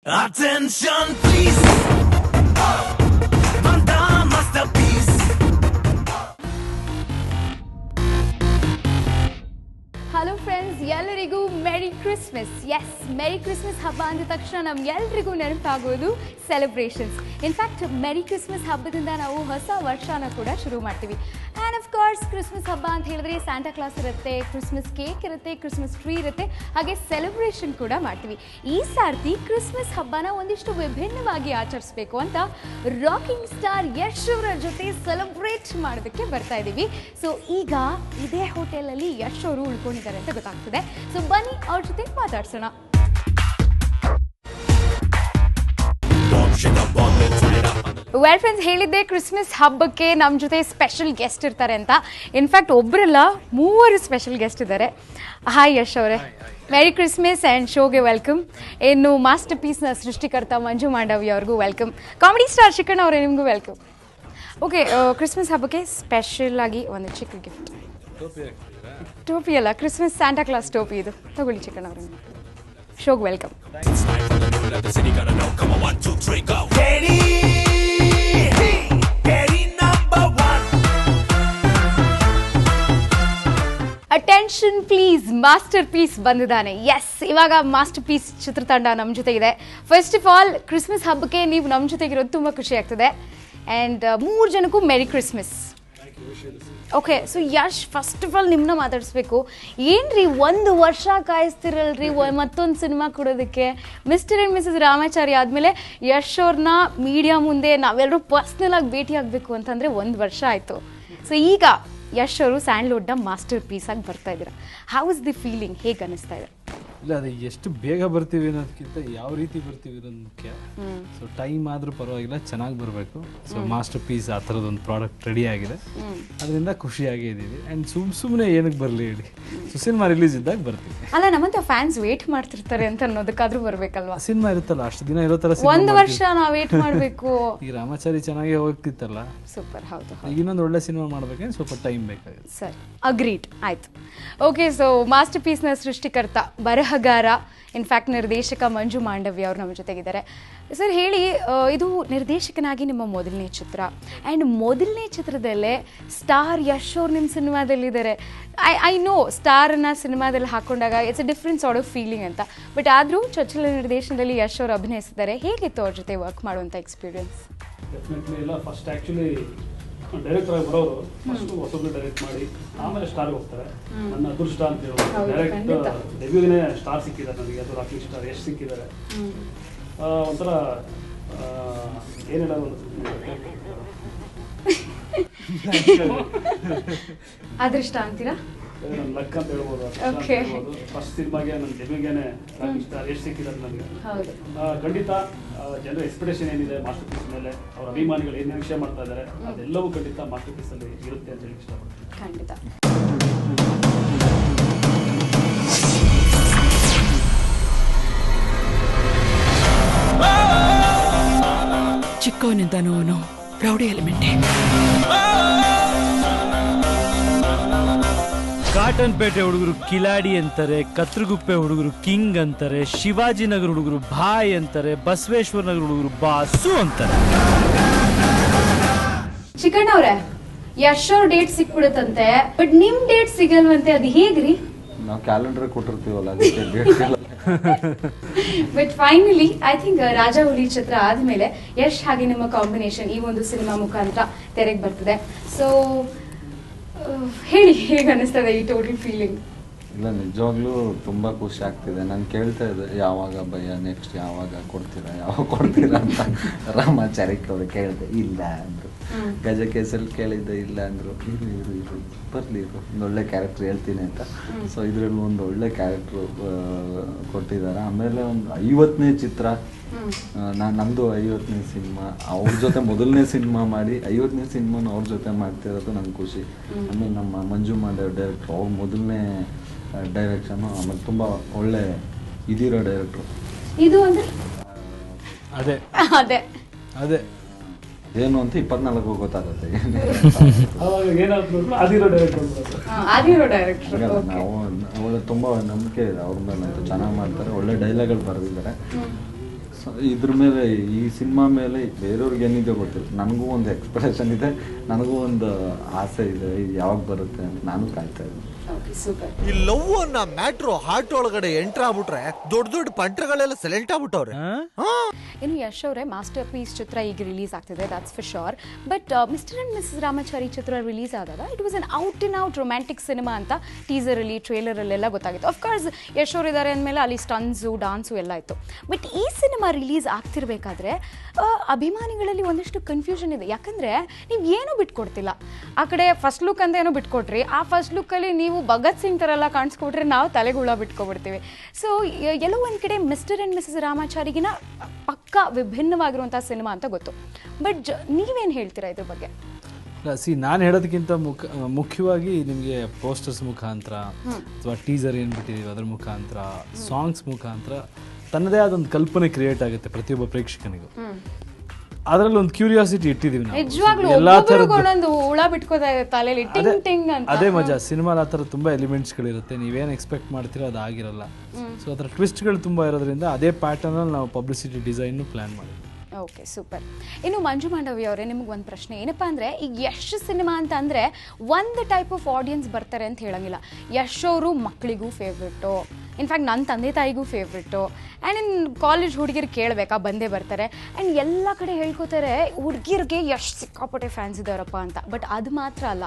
Attention please, Vanda masterpiece. Hello friends, ಎಲ್ಲರಿಗೂ merry Christmas. Yes, merry Christmas ಹಬ್ಬ ಅಂದ ತಕ್ಷಣ ನಮ್ಗೆಲ್ರಿಗೂ ನೆನಪಾಗೋದು ಸೆಲೆಬ್ರೇಷನ್ಸ್. ಇನ್ಫ್ಯಾಕ್ಟ್ ಮೆರಿ ಕ್ರಿಸ್ಮಸ್ ಹಬ್ಬದಿಂದ ನಾವು ಹೊಸ ವರ್ಷನ ಕೂಡ ಶುರು ಮಾಡ್ತೀವಿ. ಆ್ಯಂಡ್ ಆಫ್ ಕೋರ್ಸ್ ಕ್ರಿಸ್ಮಸ್ ಹಬ್ಬ ಅಂತ ಹೇಳಿದ್ರೆ ಸ್ಯಾಂಟಾ ಕ್ಲಾಸ್ ಇರುತ್ತೆ, ಕ್ರಿಸ್ಮಸ್ ಕೇಕ್ ಇರುತ್ತೆ, ಕ್ರಿಸ್ಮಸ್ ಟ್ರೀ ಇರುತ್ತೆ, ಹಾಗೆ ಸೆಲೆಬ್ರೇಷನ್ ಕೂಡ ಮಾಡ್ತೀವಿ. ಈ ಸಾರ್ತಿ ಕ್ರಿಸ್ಮಸ್ ಹಬ್ಬನ ಒಂದಿಷ್ಟು ವಿಭಿನ್ನವಾಗಿ ಆಚರಿಸಬೇಕು ಅಂತ ರಾಕಿಂಗ್ ಸ್ಟಾರ್ ಯಶ್ ಅವರ ಜೊತೆ ಸೆಲೆಬ್ರೇಟ್ ಮಾಡೋದಕ್ಕೆ ಬರ್ತಾ ಇದ್ದೀವಿ. ಸೊ ಈಗ ಇದೇ ಹೋಟೆಲಲ್ಲಿ ಯಶ್ ಅವರು ಉಳ್ಕೊಂಡಿದ್ದಾರೆ ಅಂತ ಗೊತ್ತಾಗ್ತದೆ. ಸೊ ಬನ್ನಿ ಅವ್ರ ಜೊತೆ ಮಾತಾಡ್ಸೋಣ. ವೆಲ್ ಫ್ರೆಂಡ್ಸ್, ಹೇಳಿದ್ದೆ ಕ್ರಿಸ್ಮಸ್ ಹಬ್ಬಕ್ಕೆ ನಮ್ಮ ಜೊತೆ ಸ್ಪೆಷಲ್ ಗೆಸ್ಟ್ ಇರ್ತಾರೆ ಅಂತ. ಇನ್ಫ್ಯಾಕ್ಟ್ ಒಬ್ಬರಲ್ಲ, 3 ಸ್ಪೆಷಲ್ ಗೆಸ್ಟ್ ಇದ್ದಾರೆ. ಹಾಯ್ ಯಶ್ ಅವರೇ, ಮೆರಿ ಕ್ರಿಸ್ಮಸ್ ಆ್ಯಂಡ್ ಶೋಗೆ ವೆಲ್ಕಮ್. ಇನ್ನು ಮಾಸ್ಟರ್ ಪೀಸ್ನ ಸೃಷ್ಟಿಕರ್ತ ಮಂಜು ಮಾಂಡವ್ಯ ಅವ್ರಿಗೂ ವೆಲ್ಕಮ್. ಕಾಮಿಡಿ ಸ್ಟಾರ್ ಚಿಕ್ಕಣ್ಣ ಅವರೇ, ನಿಮಗೂ ವೆಲ್ಕಮ್. ಓಕೆ, ಕ್ರಿಸ್ಮಸ್ ಹಬ್ಬಕ್ಕೆ ಸ್ಪೆಷಲ್ ಆಗಿ ಒಂದು ಚಿಕ್ಕ ಗಿಫ್ಟ್. ಟೋಪಿ ಅಲ್ಲ, ಕ್ರಿಸ್ಮಸ್ ಸ್ಯಾಂಟಾ ಕ್ಲಾಸ್ ಟೋಪಿ ಇದು. ತಗೊಳ್ಳಿ ಚಿಕ್ಕಣ್ಣ ಅವರೇ, ಶೋಗೆ welcome. Attention please, masterpiece ಬಂದಿದ್ದಾನೆ. ಎಸ್, ಇವಾಗ ಮಾಸ್ಟರ್ ಪೀಸ್ ಚಿತ್ರತಂಡ ನಮ್ಮ ಜೊತೆ ಇದೆ. ಫಸ್ಟ್ ಆಫ್ ಆಲ್, ಕ್ರಿಸ್ಮಸ್ ಹಬ್ಬಕ್ಕೆ ನೀವು ನಮ್ಮ ಜೊತೆಗಿರೋದು ತುಂಬ ಖುಷಿ ಆಗ್ತದೆ. ಆ್ಯಂಡ್ 3 ಜನಕ್ಕೂ ಮೆರಿ Christmas. Okay, so Yash, first of all ನಿಮ್ಮನ್ನ ಮಾತಾಡಿಸ್ಬೇಕು. ಏನ್ರಿ 1 ವರ್ಷ ಕಾಯಿಸ್ತಿರಲ್ರಿ ಮತ್ತೊಂದು ಸಿನಿಮಾ ಕೊಡೋದಕ್ಕೆ? ಮಿಸ್ಟರ್ ಆ್ಯಂಡ್ ಮಿಸಸ್ ರಾಮಾಚಾರಿ ಆದಮೇಲೆ ಯಶ್ ಅವ್ರನ್ನ ಮೀಡಿಯಾ ಮುಂದೆ ನಾವೆಲ್ಲರೂ ಪರ್ಸ್ನಲ್ ಆಗಿ ಭೇಟಿ ಆಗಬೇಕು ಅಂತಂದರೆ 1 ವರ್ಷ ಆಯಿತು. ಸೊ ಈಗ ಯಶ್ ಅವರು ಸ್ಯಾಂಡ್ಲ್ವುಡ್ನ ಮಾಸ್ಟರ್ ಪೀಸ್ ಆಗಿ ಬರ್ತಾ ಇದ್ದೀರಾ. How is the feeling? ಹೇಗೆ ಅನ್ನಿಸ್ತಾ ಇದೆ? ಇಲ್ಲ, ಅದು ಎಷ್ಟು ಬೇಗ ಬರ್ತೀವಿ ಅನ್ನೋದಕ್ಕಿಂತ ಯಾವ ರೀತಿ ಬರ್ತೀವಿ ಅನ್ನೋದು ಮುಖ್ಯ. ಸೊ ಟೈಮ್ ಆದರೂ ಪರವಾಗಿಲ್ಲ, ಚೆನ್ನಾಗಿ ಬರಬೇಕು. ಸೊ ಮಾಸ್ಟರ್ ಪೀಸ್ ಆ ಥರದೊಂದು ಪ್ರಾಡಕ್ಟ್ ರೆಡಿ ಆಗಿದೆ, ಅದರಿಂದ ಖುಷಿಯಾಗೇ ಇದ್ದೀವಿ. ಆ್ಯಂಡ್ ಸುಮ್ಮನೆ ಏನಕ್ಕೆ ಬರಲಿ ಹೇಳಿ, ಸೊ ಸಿನಿಮಾ ರಿಲೀಸ್ ಇದ್ದಾಗ ಬರ್ತೀವಿ. ಅಲ್ಲ, ನಮ್ಮಂತ ಫ್ಯಾನ್ಸ್ ವೇಟ್ ಮಾಡ್ತಿರ್ತಾರೆ ಅಂತ ಅನ್ನೋದಕ್ಕಾದ್ರೂ ಬರಬೇಕಲ್ವಾ? ಸಿನಿಮಾ ಇರುತ್ತಲ್ಲ, ಅಷ್ಟು ದಿನ ಇರೋ ಥರ 1 ವರ್ಷ ನಾವು ವೇಟ್ ಮಾಡಬೇಕು. ಈ ರಾಮಾಚಾರಿ ಚೆನ್ನಾಗಿ ಹೋಗ್ತಿತ್ತಲ್ಲ, ಸೂಪರ್. ಹೌದು, ಈಗ ಇನ್ನೊಂದು ಒಳ್ಳೆ ಸಿನಿಮಾ ಮಾಡಬೇಕಂದ್ರೆ ಸ್ವಲ್ಪ ಟೈಮ್ ಬೇಕಾಗುತ್ತೆ. ಸರಿ, ಅಗ್ರೀಡ್, ಆಯ್ತು. ಓಕೆ, ಸೊ ಮಾಸ್ಟರ್ ಪೀಸ್ನ ಸೃಷ್ಟಿಕರ್ತ, ಬರಹಗಾರ, ಇನ್ಫ್ಯಾಕ್ಟ್ ನಿರ್ದೇಶಕ ಮಂಜು ಮಾಂಡವ್ಯ ಅವರು ನಮ್ಮ ಜೊತೆಗಿದ್ದಾರೆ. ಸರ್ ಹೇಳಿ, ಇದು ನಿರ್ದೇಶಕನಾಗಿ ನಿಮ್ಮ ಮೊದಲನೇ ಚಿತ್ರ, ಆ್ಯಂಡ್ ಮೊದಲನೇ ಚಿತ್ರದಲ್ಲೇ ಸ್ಟಾರ್ ಯಶ್ ಅವ್ರು ನಿಮ್ಮ ಸಿನಿಮಾದಲ್ಲಿದ್ದಾರೆ. ಐ ನೋ ಸ್ಟಾರನ್ನ ಸಿನಿಮಾದಲ್ಲಿ ಹಾಕೊಂಡಾಗ it's a different sort of feeling ಅಂತ, ಬಟ್ ಆದರೂ ಚೊಚ್ಚಲ ನಿರ್ದೇಶನದಲ್ಲಿ ಯಶ್ ಅವರು ಅಭಿನಯಿಸಿದ್ದಾರೆ. ಹೇಗಿತ್ತು ಅವ್ರ ಜೊತೆ ವರ್ಕ್ ಮಾಡುವಂಥ ಎಕ್ಸ್ಪೀರಿಯನ್ಸ್? ಡೆಫಿನೆಟ್ಲಿ ಇಲ್ಲ. ಫಸ್ಟ್ ಆ್ಯಕ್ಚುಲಿ ಡೈರೆಕ್ಟರ್ ಆಗಿ ಬರೋರು ಫಸ್ಟ್ ಹೊಸಬ್ರು ಡೈರೆಕ್ಟ್ ಮಾಡಿ ಆಮೇಲೆ ಸ್ಟಾರ್ಗೆ ಹೋಗ್ತಾರೆ. ನನ್ನ ಅದೃಷ್ಟ ಅಂತ ಹೇಳೋದು, ಡೈರೆಕ್ಟ್ ಡೆಬ್ಯೂನೇ ಸ್ಟಾರ್ ಸಿಕ್ಕಿದ್ದಾರೆ ನನಗೆ. ಅದು ರಾಕಿಂಗ್ ಸ್ಟಾರ್ ಎಷ್ಟು ಸಿಕ್ಕಿದ್ದಾರೆ. ಒಂಥರ ಏನು ಹೇಳೋದು, ಅದೃಷ್ಟ ಅಂತೀರಾ? ನನ್ನ ಲಕ್ ಅಂತ ಹೇಳ್ಬೋದು. ಫಸ್ಟ್ ಸಿನಿಮಾಗೆ ನನ್ನ ಡೆಬ್ಯೂಗೇನೆ ರಾಕಿಂಗ್ ಸ್ಟಾರ್ ಎಷ್ಟು ಸಿಕ್ಕಿದ್ದಾರೆ ನನಗೆ. ಖಂಡಿತ ಜನರ ಎಕ್ಸ್ಪೆಕ್ಟೇಷನ್ ಏನಿದೆ ಮಾಸ್ಟರ್ ಪೀಸ್ ಮೇಲೆ, ಅವರ ಅಭಿಮಾನಿಗಳು ಏನು ನಿರೀಕ್ಷೆ ಮಾಡ್ತಾ ಇದ್ದಾರೆ, ಅದೆಲ್ಲವೂ ಖಂಡಿತ ಮಾಸ್ಟರ್ ಪೀಸ್ ಅಲ್ಲಿ ಇರುತ್ತೆ ಅಂತ ಹೇಳಿ ಇಷ್ಟಪಡ್ತೀನಿ. ಖಂಡಿತ. ಚಿಕ್ಕವನಿಂದನೂ ಅವನು ರೌಡಿ ಎಲಿಮೆಂಟೇ. ಕಾಟನ್ ಪೇಟೆ ಹುಡುಗರು ಕಿಲಾಡಿ ಅಂತಾರೆ, ಕತ್ರಗುಪ್ಪೆ ಹುಡುಗರು ಕಿಂಗ್ ಅಂತಾರೆ, ಶಿವಾಜಿನಗರ ಹುಡುಗರು ಭಾಯ್ ಅಂತಾರೆ, ಬಸವೇಶ್ವರ ನಗರ ಹುಡುಗರು ಬಾಸು ಅಂತಾರೆ. ಚಿಕ್ಕಣ್ಣ ಅವ್ರೆ, ಯಶ್ ಅವ್ರ ಡೇಟ್ ಸಿಕ್ಬಿಡುತ್ತಂತೆ, ಬಟ್ ನಿಮ್ ಡೇಟ್ ಸಿಗಲ್ವಂತೆ, ಅದು ಹೇಗ್ರಿ? ನಾವು ಕ್ಯಾಲೆಂಡರ್ ಕೊಟ್ಟಿರ್ತೀವಲ್ಲ, ಅದಕ್ಕೆ ಡೇಟ್ ಇಲ್ಲ. But finally I think Raja ಹುಲಿ ಚಿತ್ರ ಆದ್ಮೇಲೆ ಯಶ್ ಹಾಗೆ ನಿಮ್ಮ ಕಾಂಬಿನೇಷನ್ ಈ ಒಂದು ಸಿನಿಮಾ ಮುಖಾಂತರ ತೆರೆಗೆ ಬರ್ತದೆ. ಸೊ ಹೇಳಿ, ಹೇಗೆ ಅನಿಸ್ತದೆ ಈ ಟೋಟಲ್ ಫೀಲಿಂಗ್? ಇಲ್ಲ, ನಿಜವಾಗ್ಲೂ ತುಂಬ ಖುಷಿ ಆಗ್ತಿದೆ. ನಾನು ಕೇಳ್ತಾ ಇದ್ದೆ, ಯಾವಾಗ ಭಯ ನೆಕ್ಸ್ಟ್ ಯಾವಾಗ ಕೊಡ್ತೀರಾ ಅಂತ ರಾಮಾಚಾರಿಕ್ ಅವ್ರು ಕೇಳಿದೆ, ಇಲ್ಲ ಅಂದರು. ಗಜಕೇಸಲ್ಲಿ ಕೇಳಿದ್ದೆ, ಇಲ್ಲ ಅಂದರು. ಇರು ಬರಲಿ, ಒಂದು ಒಳ್ಳೆ ಕ್ಯಾರೆಕ್ಟರ್ ಹೇಳ್ತೀನಿ ಅಂತ. ಸೊ ಇದರಲ್ಲಿ ಒಂದು ಒಳ್ಳೆ ಕ್ಯಾರೆಕ್ಟ್ರು ಕೊಟ್ಟಿದ್ದಾರೆ. ಆಮೇಲೆ ಒಂದು 50ನೇ ಚಿತ್ರ, ನಮ್ಮದು 50ನೇ ಸಿನಿಮಾ. ಅವ್ರ ಜೊತೆ ಮೊದಲನೇ ಸಿನಿಮಾ ಮಾಡಿ 50ನೇ ಸಿನಿಮಾನ ಅವ್ರ ಜೊತೆ ಮಾಡ್ತಿರೋದು ನಂಗೆ ಖುಷಿ. ಆಮೇಲೆ ನಮ್ಮ ಮಂಜು ಮಾಂಡವ್ಯ ಡೈರೆಕ್ಟ್ರು, ಅವ್ರ ಮೊದಲನೇ ಡೈರೆಕ್ಷನು. ಆಮೇಲೆ ತುಂಬ ಒಳ್ಳೆ ಇದಿರೋ ಡೈರೆಕ್ಟ್ರು. ಇದು ಅಂದರೆ ಅದೇ ಅದೇ ಅದೇ ಏನು ಅಂತ 24 ಗೊತ್ತಾಗುತ್ತೆ. ನಾವು ಒಳ್ಳೆ ತುಂಬ ನಂಬಿಕೆ ಇದೆ ಅವ್ರ ಮೇಲೆ, ಚೆನ್ನಾಗಿ ಮಾಡ್ತಾರೆ, ಒಳ್ಳೆ ಡೈಲಾಗ್ಗಳು ಬರೆದಿದ್ದಾರೆ. ಇದ್ರ ಮೇಲೆ ಈ ಸಿನಿಮಾ ಮೇಲೆ ಬೇರೆಯವ್ರಿಗೆ ಏನಿದೆ ಗೊತ್ತಿಲ್ಲ, ನನಗೂ ಒಂದು ಎಕ್ಸ್ಪ್ರೆಷನ್ ಇದೆ, ನನಗೂ ಒಂದು ಆಸೆ ಇದೆ, ಇದು ಯಾವಾಗ ಬರುತ್ತೆ ಅಂತ ನಾನು ಕಾಯ್ತಾ ಇದ್ದೀನಿ. ಈ ಲವ್ ಅನ್ನೋ ಮ್ಯಾಟ್ರು ಹಾರ್ಟ್ ಒಳಗಡೆ ಎಂಟರ್ ಆಗ್ಬಿಟ್ರೆ ದೊಡ್ಡ ದೊಡ್ಡ ಪಂಟ್ರಗಳೆಲ್ಲ ಸೈಲೆಂಟ್ ಆಗ್ಬಿಟ್ಟವ್ರೆ. ಇನ್ನು ಯಶ್ ಅವರೇ ಮಾಸ್ಟರ್ ಪೀಸ್ ಚಿತ್ರ ಈಗ ರಿಲೀಸ್ ಆಗ್ತಿದೆ, that's for sure. But mister and missus Ramachari ಚಿತ್ರ ರಿಲೀಸ್ ಆದಾಗ it was an out in out romantic cinema ಅಂತ ಟೀಸರಲ್ಲಿ ಟ್ರೇಲರಲ್ಲೆಲ್ಲ ಗೊತ್ತಾಗಿತ್ತು. ಅಫ್ಕೋರ್ಸ್ ಯಶ್ ಅವರು ಇದ್ದಾರೆ ಅಂದಮೇಲೆ ಅಲ್ಲಿ ಸ್ಟನ್ಸು ಡಾನ್ಸು ಎಲ್ಲ ಇತ್ತು. ಬಟ್ ಈ ಸಿನಿಮಾ ರಿಲೀಸ್ ಆಗ್ತಿರ್ಬೇಕಾದ್ರೆ ಅಭಿಮಾನಿಗಳಲ್ಲಿ ಒಂದಷ್ಟು ಕನ್ಫ್ಯೂಷನ್ ಇದೆ. ಯಾಕಂದರೆ ನೀವು ಏನೂ ಬಿಟ್ಕೊಡ್ತಿಲ್ಲ. ಆ ಕಡೆ ಫಸ್ಟ್ ಲುಕ್ ಅಂತ ಏನೋ ಬಿಟ್ಕೊಟ್ರಿ, ಆ ಫಸ್ಟ್ ಲುಕ್ಕಲ್ಲಿ ನೀವು ಭಗತ್ ಸಿಂಗ್ ಥರ ಎಲ್ಲ ಕಾಣಿಸ್ಕೊಟ್ರೆ ನಾವು ತಲೆಗುಳ ಬಿಟ್ಕೊಬಿಡ್ತೀವಿ. ಸೊ ಎಲ್ಲೋ ಒಂದು ಕಡೆ ಮಿಸ್ಟರ್ ಆ್ಯಂಡ್ ಮಿಸಸ್ ರಾಮಾಚಾರಿಗಿನ ಪಕ್ಕಾ ವಿಭಿನ್ನವಾಗಿರುವಂಥ ಸಿನಿಮಾ ಅಂತ ಗೊತ್ತು. ಬಟ್ ನೀವೇನು ಹೇಳ್ತೀರಾ ಇದ್ರ ಬಗ್ಗೆ? ನಾನು ಹೇಳೋದಕ್ಕಿಂತ ಮುಖ್ಯವಾಗಿ ನಿಮಗೆ ಪೋಸ್ಟರ್ಸ್ ಮುಖಾಂತರ ಅಥವಾ ಟೀಸರ್ ಏನು ಬಿಟ್ಟಿದ್ದೀವಿ ಅದ್ರ ಮುಖಾಂತರ, ಸಾಂಗ್ಸ್ ಮುಖಾಂತರ ತನ್ನದೇ ಆದೊಂದು ಕಲ್ಪನೆ ಕ್ರಿಯೇಟ್ ಆಗುತ್ತೆ ಪ್ರತಿಯೊಬ್ಬ ಪ್ರೇಕ್ಷಕನಿಗೂ. ಅದರಲ್ಲಿ ಒಂದು ಕ್ಯೂರಿಯಾಸಿಟಿ ಇಟ್ಟಿದ್ದೀವಿ ನಾವು. ಎಲ್ಲ ಥರದ್ದು ಅದೇ ಮಜಾ. ಸಿನಿಮಾಲ್ ಆ ಥರ ತುಂಬ ಎಲಿಮೆಂಟ್ಸ್ಗಳಿರುತ್ತೆ, ನೀವೇನು ಎಕ್ಸ್ಪೆಕ್ಟ್ ಮಾಡ್ತೀರೋ ಅದು ಆಗಿರಲ್ಲ. ಸೊ ಅದರ ಟ್ವಿಸ್ಟ್ಗಳು ತುಂಬ ಇರೋದ್ರಿಂದ ಅದೇ ಪ್ಯಾಟರ್ನಲ್ಲಿ ನಾವು ಪಬ್ಲಿಸಿಟಿ ಡಿಸೈನ್ನು ಪ್ಲ್ಯಾನ್ ಮಾಡಿದ್ವಿ. Okay, super. ಇನ್ನು ಮಂಜು ಮಾಂಡವಿ ಅವರೇ, ನಿಮ್ಗೆ ಒಂದು ಪ್ರಶ್ನೆ ಏನಪ್ಪ ಅಂದರೆ, ಈಗ ಯಶ್ ಸಿನಿಮಾ ಅಂತ ಅಂದರೆ ಒಂದು ಟೈಪ್ ಆಫ್ ಆಡಿಯನ್ಸ್ ಬರ್ತಾರೆ ಅಂತ ಹೇಳಂಗಿಲ್ಲ. ಯಶ್ ಅವರು ಮಕ್ಕಳಿಗೂ ಫೇವ್ರೆಟು, ಇನ್ಫ್ಯಾಕ್ಟ್ ನನ್ನ ತಂದೆ ತಾಯಿಗೂ ಫೇವ್ರೆಟು, ಆ್ಯಂಡ್ ಇನ್ ಕಾಲೇಜ್ ಹುಡುಗಿರು ಕೇಳಬೇಕಾ ಬಂದೇ ಬರ್ತಾರೆ. ಆ್ಯಂಡ್ ಎಲ್ಲ ಕಡೆ ಹೇಳ್ಕೊತಾರೆ ಹುಡುಗಿರಿಗೆ ಯಶ್ ಸಿಕ್ಕಾಪಟ್ಟೆ ಫ್ಯಾನ್ಸ್ ಇದ್ದಾರಪ್ಪ ಅಂತ. ಬಟ್ ಅದು ಮಾತ್ರ ಅಲ್ಲ,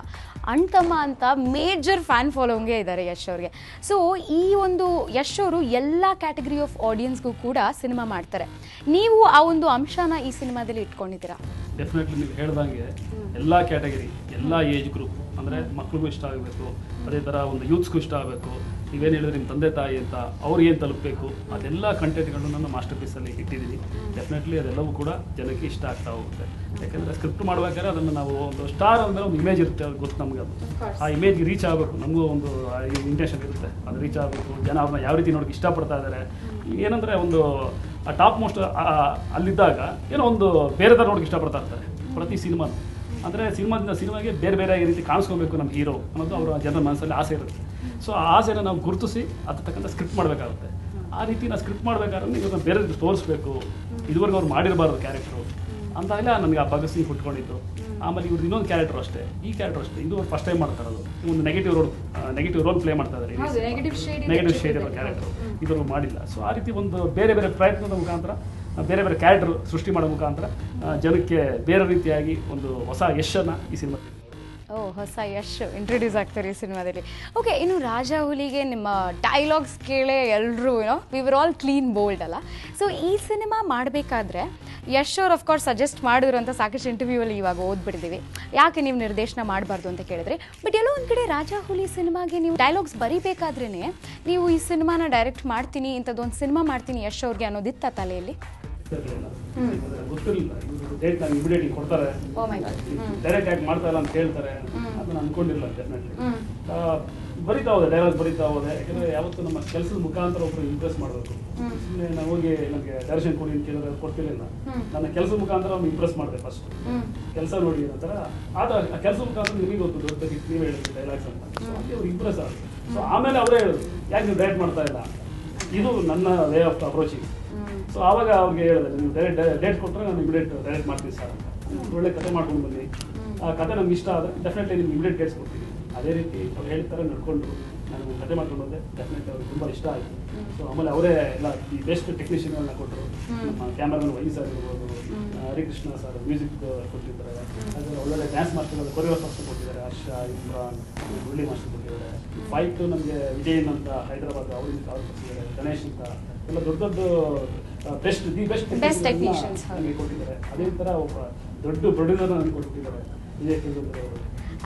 ಅಣ್ತಮ್ಮ ಅಂತ ಮೇಜರ್ ಫ್ಯಾನ್ ಫಾಲೋವಿಂಗೇ ಇದ್ದಾರೆ ಯಶ್ ಅವ್ರಿಗೆ. ಸೊ ಈ ಒಂದು ಯಶ್ ಅವರು ಎಲ್ಲ ಕ್ಯಾಟಗರಿ ಆಫ್ ಆಡಿಯನ್ಸ್ಗೂ ಕೂಡ ಸಿನಿಮಾ ಮಾಡ್ತಾರೆ. ನೀವು ಆ ಒಂದು ಅಂಶನ ಈ ಸಿನಿಮಾದಲ್ಲಿ ಇಟ್ಕೊಂಡಿದ್ದೀರಾ? ಡೆಫಿನೆಟ್ಲಿ ನೀವು ಹೇಳ್ದಂಗೆ ಎಲ್ಲ ಕ್ಯಾಟಗರಿ, ಎಲ್ಲ ಏಜ್ ಗ್ರೂಪ್, ಅಂದರೆ ಮಕ್ಳಿಗೂ ಇಷ್ಟ ಆಗಬೇಕು, ಅದೇ ಥರ ಒಂದು ಯೂತ್ಸ್ಗೂ ಇಷ್ಟ ಆಗಬೇಕು. ನೀವೇನು ಹೇಳಿದ್ರೆ ನಿಮ್ಮ ತಂದೆ ತಾಯಿ ಅಂತ ಅವ್ರಿಗೆ ಏನು ತಲುಪಬೇಕು, ಅದೆಲ್ಲ ಕಂಟೆಂಟ್ಗಳನ್ನು ನಾನು ಮಾಸ್ಟರ್ ಪೀಸಲ್ಲಿ ಇಟ್ಟಿದ್ದೀನಿ. ಡೆಫಿನೆಟ್ಲಿ ಅದೆಲ್ಲವೂ ಕೂಡ ಜನಕ್ಕೆ ಇಷ್ಟ ಆಗ್ತಾ ಹೋಗುತ್ತೆ. ಯಾಕೆಂದರೆ ಸ್ಕ್ರಿಪ್ಟ್ ಮಾಡ್ಬೇಕಾದ್ರೆ ಅದನ್ನು ನಾವು ಒಂದು ಸ್ಟಾರ್ ಅಂದರೆ ಒಂದು ಇಮೇಜ್ ಇರುತ್ತೆ, ಅದು ಗೊತ್ತು ನಮಗೆ. ಅದು ಆ ಇಮೇಜ್ಗೆ ರೀಚ್ ಆಗಬೇಕು, ನಮಗೂ ಒಂದು ಇಂಟೆನ್ಷನ್ ಇರುತ್ತೆ, ಅದು ರೀಚ್ ಆಗಬೇಕು. ಜನ ಅವ್ರನ್ನ ಯಾವ ರೀತಿ ನೋಡೋಕ್ಕೆ ಇಷ್ಟಪಡ್ತಾ ಇದ್ದಾರೆ, ಏನಂದರೆ ಒಂದು ಟಾಪ್ ಮೋಸ್ಟ್ ಅಲ್ಲಿದ್ದಾಗ ಏನೋ ಒಂದು ಬೇರೆ ಥರ ನೋಡೋಕ್ಕೆ ಇಷ್ಟಪಡ್ತಾ ಇರ್ತಾರೆ ಪ್ರತಿ ಸಿನಿಮಾನು. ಅಂದರೆ ಸಿನಿಮಾಗೆ ಬೇರೆ ಬೇರೆ ರೀತಿ ಕಾಣಿಸ್ಕೋಬೇಕು ನಮ್ಮ ಹೀರೋ ಅನ್ನೋದು ಅವರ ಜನರ ಮನಸ್ಸಲ್ಲಿ ಆಸೆ ಇರುತ್ತೆ. ಸೊ ಆ ಆಸೆನ ನಾವು ಗುರುತಿಸಿ ಅದ್ರ ತಕ್ಕಂಥ ಸ್ಕ್ರಿಪ್ಟ್ ಮಾಡಬೇಕಾಗುತ್ತೆ. ಆ ರೀತಿ ನಾವು ಸ್ಕ್ರಿಪ್ಟ್ ಮಾಡಬೇಕಾದ್ರೆ ಇವ್ರನ್ನ ಬೇರೆ ತೋರಿಸ್ಬೇಕು, ಇದುವರೆಗೂ ಅವ್ರು ಮಾಡಿರಬಾರ್ದು ಕ್ಯಾರೆಕ್ಟ್ರು ಅಂತಾಗಲೇ ನನಗೆ ಆ ಭಗತ್ ಸಿಂಗ್ ಹುಟ್ಕೊಂಡಿತ್ತು. ಆಮೇಲೆ ಇವ್ರದ್ದು ಇನ್ನೊಂದು ಕ್ಯಾರೆಕ್ಟರ್ ಅಷ್ಟೇ, ಈ ಕ್ಯಾರೆಕ್ಟರ್ ಅಷ್ಟೇ, ಇದು ಫಸ್ಟ್ ಟೈಮ್ ಮಾಡ್ತಾ ಇರೋದು. ಒಂದು ನೆಗೆಟಿವ್ ರೋಲ್ ಪ್ಲೇ ಮಾಡ್ತಾ ಇದ್ದಾರೆ, ನೆಗೆಟಿವ್ ಶೇಡ್ ಇರೋ ಕ್ಯಾರೆಕ್ಟರ್ ಇದುವರೆಗೂ ಮಾಡಿಲ್ಲ. ಸೊ ಆ ರೀತಿ ಒಂದು ಬೇರೆ ಬೇರೆ ಪ್ರಯತ್ನದ ಮುಖಾಂತರ, ಬೇರೆ ಬೇರೆ ಕ್ಯಾರೆಕ್ಟರ್ ಸೃಷ್ಟಿ ಮಾಡೋ ಮುಖಾಂತರ ಜನಕ್ಕೆ ಬೇರೆ ರೀತಿಯಾಗಿ ಒಂದು ಹೊಸ ಯಶನ್ನು ಈ ಸಿನಿಮಾ ಹೊಸ ಯಶ್ ಇಂಟ್ರೊಡ್ಯೂಸ್ ಆಗ್ತಾರೆ ಈ ಸಿನಿಮಾದಲ್ಲಿ. ಓಕೆ, ಇನ್ನು ರಾಜಾ ಹುಲಿಗೆ ನಿಮ್ಮ ಡೈಲಾಗ್ಸ್ ಕೇಳೇ ಎಲ್ಲರೂ we were all clean bold ಅಲ್ಲ. ಸೊ ಈ ಸಿನಿಮಾ ಮಾಡಬೇಕಾದ್ರೆ ಯಶ್ ಅವ್ರು ಅಫ್ಕೋರ್ಸ್ ಸಜೆಸ್ಟ್ ಮಾಡಿದ್ರು ಅಂತ ಸಾಕಷ್ಟು ಇಂಟರ್ವ್ಯೂವಲ್ಲಿ ಇವಾಗ ಓದ್ಬಿಟ್ಟಿದ್ದೀವಿ, ಯಾಕೆ ನೀವು ನಿರ್ದೇಶನ ಮಾಡಬಾರ್ದು ಅಂತ ಕೇಳಿದ್ರೆ. ಬಟ್ ಎಲ್ಲೋ ಒಂದು ಕಡೆ ರಾಜಾ ಹುಲಿ ಸಿನಿಮಾಗೆ ನೀವು ಡೈಲಾಗ್ಸ್ ಬರೀಬೇಕಾದ್ರೇ ನೀವು ಈ ಸಿನಿಮಾನ ಡೈರೆಕ್ಟ್ ಮಾಡ್ತೀನಿ, ಇಂಥದ್ದೊಂದು ಸಿನಿಮಾ ಮಾಡ್ತೀನಿ ಯಶ್ ಅವ್ರಿಗೆ ಅನ್ನೋದಿತ್ತ ತಲೆಯಲ್ಲಿ? ಗೊತ್ತಿರಲಿಲ್ಲ. ಇವರು ಡೇಟ್ ನಾನು ಇಮಿಡಿಯೇಟ್ಲಿ ಕೊಡ್ತಾರೆ, ಡೈರೆಕ್ಟ್ ಆಗಿ ಮಾಡ್ತಾ ಇಲ್ಲ ಅಂತ ಹೇಳ್ತಾರೆ, ಅದನ್ನ ಅನ್ಕೊಂಡಿಲ್ಲ. ಡೆಫಿನೆಟ್ಲಿ ಬರಿತಾ ಹೋದೆ, ಡೈಲಾಗ್ ಬರಿತಾ ಹೋದೆ. ಯಾಕಂದರೆ ಯಾವತ್ತು ನಮ್ಮ ಕೆಲಸದ ಮುಖಾಂತರ ಒಬ್ಬರು ಇಂಪ್ರೆಸ್ ಮಾಡಬೇಕು. ಸುಮ್ಮನೆ ನಾವು ಹೋಗಿ ನನಗೆ ಡೈರೆಕ್ಷನ್ ಕೊಡಿ ಅಂತ ಕೇಳಿದ್ರೆ ಕೊಡ್ತಿರ್ಲಿಲ್ಲ. ನನ್ನ ಕೆಲಸದ ಮುಖಾಂತರ ಅವ್ನು ಇಂಪ್ರೆಸ್ ಮಾಡಿದೆ. ಫಸ್ಟ್ ಕೆಲಸ ನೋಡಿ ನಂತರ ಆದ ಆ ಕೆಲಸ ಮುಖಾಂತರ ನಿಮಗೆ ಗೊತ್ತು ದೊಡ್ಡ ಹಿಟ್ ನೀವೇ ಹೇಳಿದ್ರಿ ಡೈಲಾಗ್ಸ್ ಅಂತ. ಸೊ ಅಲ್ಲಿ ಅವ್ರು ಇಂಪ್ರೆಸ್ ಆಗುತ್ತೆ. ಸೊ ಆಮೇಲೆ ಅವರೇ ಹೇಳಿದ್ರು, ಯಾಕೆ ನೀವು ಡೈರೆಕ್ಟ್ ಮಾಡ್ತಾ ಇಲ್ಲ, ಇದು ನನ್ನ ವೇ ಆಫ್ ಅಪ್ರೋಚಿಂಗ್. ಸೊ ಆವಾಗ ಅವ್ರಿಗೆ ಹೇಳಿದೆ, ನೀವು ಡೇಟ್ ಕೊಟ್ಟರೆ ನಾನು ಇಮಿಡಿಯೇಟ್ ಡೈರೆಕ್ಟ್ ಮಾಡ್ತೀನಿ ಸರ್ ಅಂತ. ಒಳ್ಳೆ ಕತೆ ಮಾಡ್ಕೊಂಡು ಬನ್ನಿ, ಆ ಕತೆ ನಮ್ಗೆ ಇಷ್ಟ ಆದರೆ ಡೆಫಿನೆಟ್ಲಿ ನಿಮ್ಗೆ ಇಮಿಡಿಯೇಟ್ ಡೇಟ್ಸ್ ಕೊಡ್ತೀನಿ. ಅದೇ ರೀತಿ ಅವ್ರು ಹೇಳ್ತಾರೆ ನಡ್ಕೊಂಡ್ರು, ನಾನು ಕತೆ ಮಾಡ್ಕೊಂಡು ಹೋದೆ. ಡೆಫಿನೆಟ್ಲಿ ಅವ್ರಿಗೆ ತುಂಬ ಇಷ್ಟ ಆಯಿತು. ಸೊ ಆಮೇಲೆ ಅವರೇ ಎಲ್ಲ ಈ ಬೆಸ್ಟ್ ಟೆಕ್ನಿಷಿಯನ್ಗಳನ್ನ ಕೊಟ್ಟರು. ನಮ್ಮ ಕ್ಯಾಮ್ರಾಮನ್ ವೈ ಸರ್ ಇರ್ಬೋದು, ಹರಿಕೃಷ್ಣ ಸರ್ ಮ್ಯೂಸಿಕ್ ಕೊಟ್ಟಿದ್ದಾರೆ, ಅದರಲ್ಲಿ ಒಳ್ಳೊಳ್ಳೆ ಡ್ಯಾನ್ಸ್ ಮಾಸ್ಟರ್ ಕೊರಿಯೋಗ್ರಾಫರ್ಸ್ ಕೊಟ್ಟಿದ್ದಾರೆ, ಹರ್ಷ, ಇಮ್ರಾನ್, ಮುರಳಿ ಮಾಸ್ಟರ್ ಕೊಟ್ಟಿದ್ದಾರೆ. ಫೈಟ್ ನಮಗೆ ವಿಜಯನ್ ಅಂತ ಹೈದರಾಬಾದ್ ಅವರಿಂದ ಕಾಲ್ ಕೊಟ್ಟಿದ್ದಾರೆ, ಗಣೇಶ್ ಅಂತ ಎಲ್ಲ ದೊಡ್ಡ ದೊಡ್ಡ ಬೆಸ್ಟ್ ಟೆಕ್ನಿಷಿಯನ್ಸ್ ನನಗೆ ಕೊಟ್ಟಿದ್ದಾರೆ. ಅದೇ ಥರ ಒಬ್ಬ ದೊಡ್ಡ ಪ್ರೊಡ್ಯೂಸರ್ ನನಗೆ ಕೊಟ್ಟಿದ್ದಾರೆ, ವಿಜಯ್ ಕೇಂದ್ರ ಅವರು.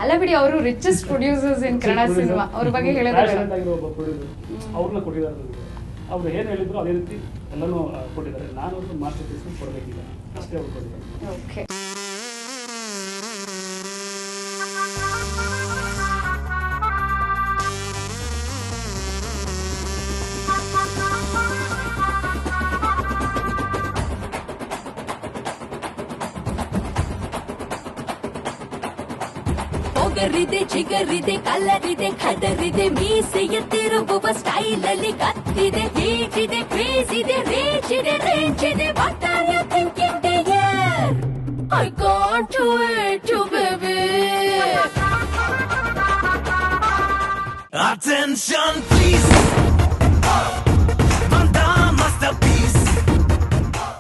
ಅಲ್ಲ ಬಿಡಿ, ಅವರು ರಿಚೆಸ್ಟ್ ಪ್ರೊಡ್ಯೂಸರ್ಸ್ ಇನ್ ಕನ್ನಡ ಸಿನಿಮಾ, ಅವ್ರ ಬಗ್ಗೆ ಹೇಳಿದ್ರೆ ಒಬ್ಬ ಪ್ರೊಡ್ಯೂಸರ್ ಅವ್ರನ್ನ ಕೊಟ್ಟಿದ್ದಾರೆ ನನಗೆ. ಅವ್ರು ಏನು ಹೇಳಿದ್ರು ಅದೇ ರೀತಿ ಎಲ್ಲನೂ ಕೊಟ್ಟಿದ್ದಾರೆ. ನಾನು ಅವ್ರಿಗೆ ಮಾಸ್ಟರ್ ಪೀಸ್ ಕೊಡಬೇಕಿಲ್ಲ, ಅಷ್ಟೇ ಅವ್ರು ಕೊಟ್ಟಿದ್ದಾರೆ. ಓಕೆ. ಒಗರಿದೆ, ಚಿಗರಿದೆ, ಕಲರಿದೆ, ಖದರಿದೆ, ಮೀಸೆಯ ತಿರುಗುವ ಸ್ಟೈಲಲ್ಲಿ Speed ಇದೆ, heat ಇದೆ, craze ಇದೆ, reach ಇದೆ, range ಇದೆ. What are you thinking, dear? I can't wait to baby. Attention please.